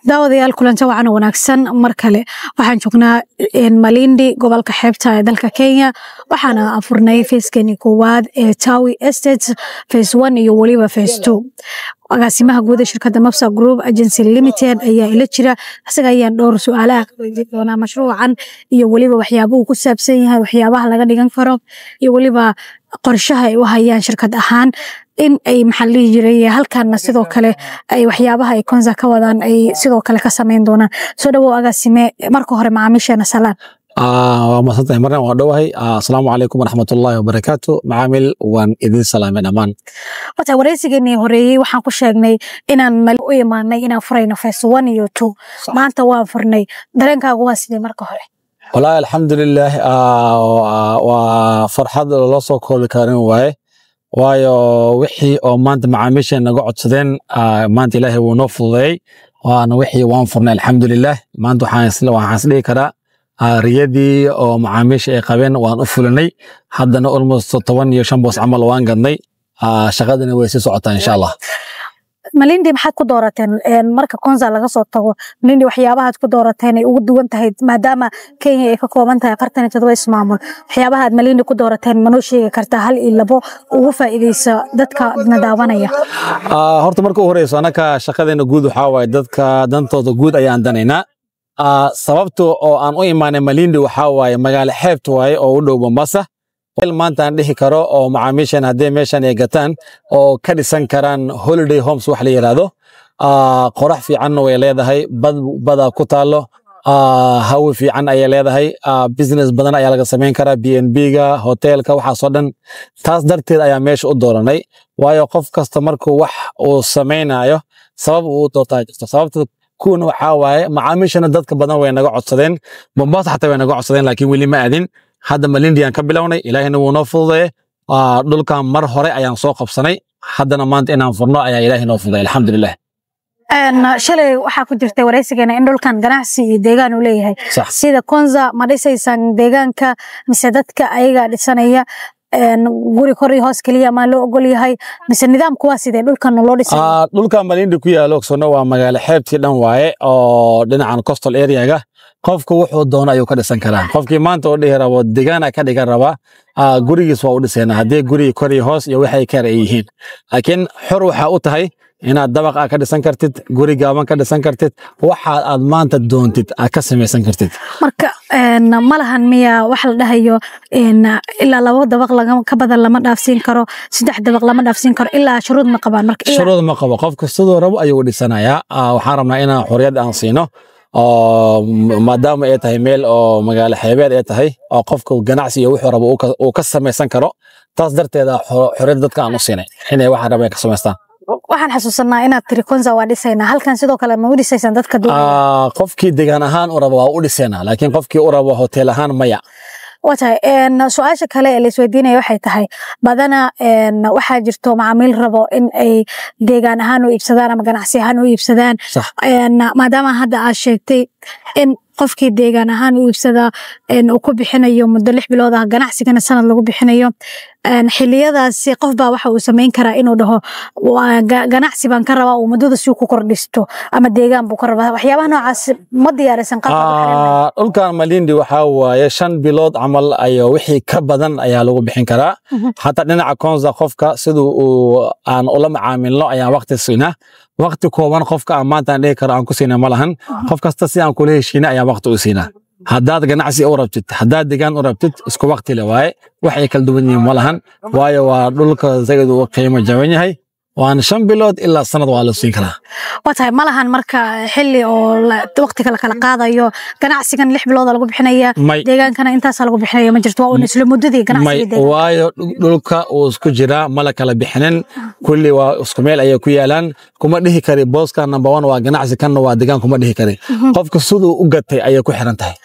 daawadayaal kulanta wacan wanaagsan mar kale waxaan joognaa Malindi gobolka xeebta ee dalka Kenya waxaana afurnay feeskani koowaad ee Tawi Estate phase 1 iyo waliba phase 2 agaasimaha guud ee shirkadda Mapsa Group Agency Limited ayaa ila jira asaga ayaan dhowr su'aalaha ka weydiin doonaa mashruucan iyo waliba waxyaabaha ku saabsan yahay waxyaabaha laga dhigan karo iyo waliba qorshaha ay u hayaan shirkad ahaan in ay maxalli jiray halkaana sidoo kale ay waxyaabaha ay konza ka wadaan ay sidoo kale ka sameyn doonaan soo dhawow agaasime marka hore macaamiisheena salaam ومسنتي مرة وعدوهي السلام عليكم ورحمة الله وبركاته معامل وان إذن سلام أمان wata wareysigeennii horeeyay waxaan ku sheegnay inaan mal u imaanay inaan furayno phase 1 iyo 2 maanta waan furnay dareenkaagu waa sidee marka hore والله الحمد لله وفرحة الله سو كل كارين waayo wixii oo maanta macaamiisheena naga codsadeen maanta ilaahay wuu noo fududeeyay waana wixii waan furnay alxamdulillaah maanta waxaan isdhihi karaa riyadii oo macaamiisha ay qabeen waan u fulinay haddana almost 15 boos camal waan gadnay shaqadana way sii socotaa insha Allah Malindi maxaad ku doorateen marka konza laga soo tago Malindi waxyaabaha aad ku doorateen ay ugu duwan tahay maadaama Kenya ay ka kooban tahay 47 ismaamul waxyaabaha aad Malindi ku doorateen ma noo sheegi kartaa hal iyo labo ugu faa'iideysa dadka nadaawanaya horta marka ugu horeyso anaka shaqadeena guud waxa waay dadka dantooda guud ayaan danaynaa sababtoo oo aan u imaanay Malindi waxa waay magaalo xeebta waay oo u dhow Mombasa maanta aan dhihi karo oo macaamiishan hadee meeshan ay gataan oo ka dhisan karaan holiday homes wax la yiraahdo qorax fiican way leedahay bada ku taalo hawo fiican ay leedahay business badan ayaa laga sameyn karaa BNB ga hotelka waxa soo dhan taas darteed ayaa meesha u dooranay waayo qof kasta markuu wax uu sameynayo sabab uu doortaa sababta kuna waxa waaye macaamiishana dadka badan way naga codsadeen Mombasa xataa way naga codsadeen laakiin wali ma aadin hadda Malindi aan ka bilownay ilaahina wuu noo fududeeyay dhulkan mar hore ayaan soo qabsanay haddana maanta inaan furno ayaa ilaahay noo fududeeyay alxamdulillaah shalay waxaa ku jirtay wareysigeena in dhulkan ganacsi iyo deegaan uu leeyahay sida konza ma dhisaysan deegaanka mise dadka ayaga dhisanaya guri kori hoos kaliya ma loo ogol yahay mise nidaamku waa sidee dhulkan loo dhisay dhulkan Malindi ku yaalo Ogsoono waa magaalo xeebtii dhan waaye oo dhinacan coastal area-ga qofku wuxuu doono ayuu ka dhisan karaa qofkii maanta oo dhihi rabo deegaana ka dhigan raba gurigiis waa u dhisayna hadii guri kori hoos iyo waxay ka yihiin laakiin xor waxa u tahay inaad dabaq ka dhisan kartid guri gaaban ka dhisan kartid waxa aad maanta doontid ka sameeysan kartid marka malahan miya wax la dhahayo ilaa labo dabaq ka badan lama dhaafsiin karo saddex dabaq lama dhaafsiin karo ilaa shuruud ma qabaan marka shuruud ma qabo qofka sidoo rabo ayuu dhisanayaa waxaan rabnaa inaan xorriyad aan siino maadaama ay tahay meel oo magaalo xeebeed ay tahay oo qofka ganacsi iyo wuxuu rabo uu ka sameeysan karo taas darteeda xorriyad dadka aan u siinay inay wax rabay ka sameystaan waxaan xasuusanaa inaad tiri konza waa dhisayna halkan sidoo kale ma u dhisaysan dadka doonaya qofkii deegaan ahaan u rabo waa u dhisayna laakiin qofkii u rabo hotel ahaan maya watahay su'aasha kale ee la isweydiinaya waxay tahay badana waxaa jirto macaamiil rabo in ay deegaan ahaan u iibsadaan ama ganacsi ahaan u iibsadaan maadaama hadda aad sheegtay in qofkii deegaan ahaan u iibsada uu ku bixinayo muddo 6 bilood ah ganacsigana sanad lagu bixinayo xiliyadaasi qof baa waxa uu sameyn karaa inuu dhaho ganacsi baan ka rabaa oo muddada si ku kordhisto ama deegaan buu ka rabaa waxyaabaha noocaas ma diyaarsan qaabka dhulkan Malindi waxa waaye 5 bilood camal ayo wixii ka badan ayaa lagu bixin karaa hatta dhinaca konza qofka sidoo aan ula macaamilno ayaa waqti siinaa waqti kooban qofka aan maanta dhihi karo aan ku siinaa malahan qof kasta si aan kula heshiina ayaa waqti u siinaa haddaad ganacsi u rabtid haddaad deegaan u rabtid isku waqti la waaye waxay kala duwan yihiin malahan waayo waa dhulka zayd uu qiimo jaban yahay waan 5 bilood ilaa sanad waa la siin karaa watahay malahan marka xilli oo waqti kala qaadayo ganacsigan 6 bilood lagu bixinaya deegaankana intaas lagu bixinaya ma jirto waa isla muddadii ganacsiga deegaanka waayo dhulka uu isku jira mala kala bixinin kulli waa isku meel ay ku yaalaan kuma dhihi kari booska number 1 waa ganacsi kan waa deegaan kuma dhihi kari qofka sidoo u gatay ayay ku xiran tahay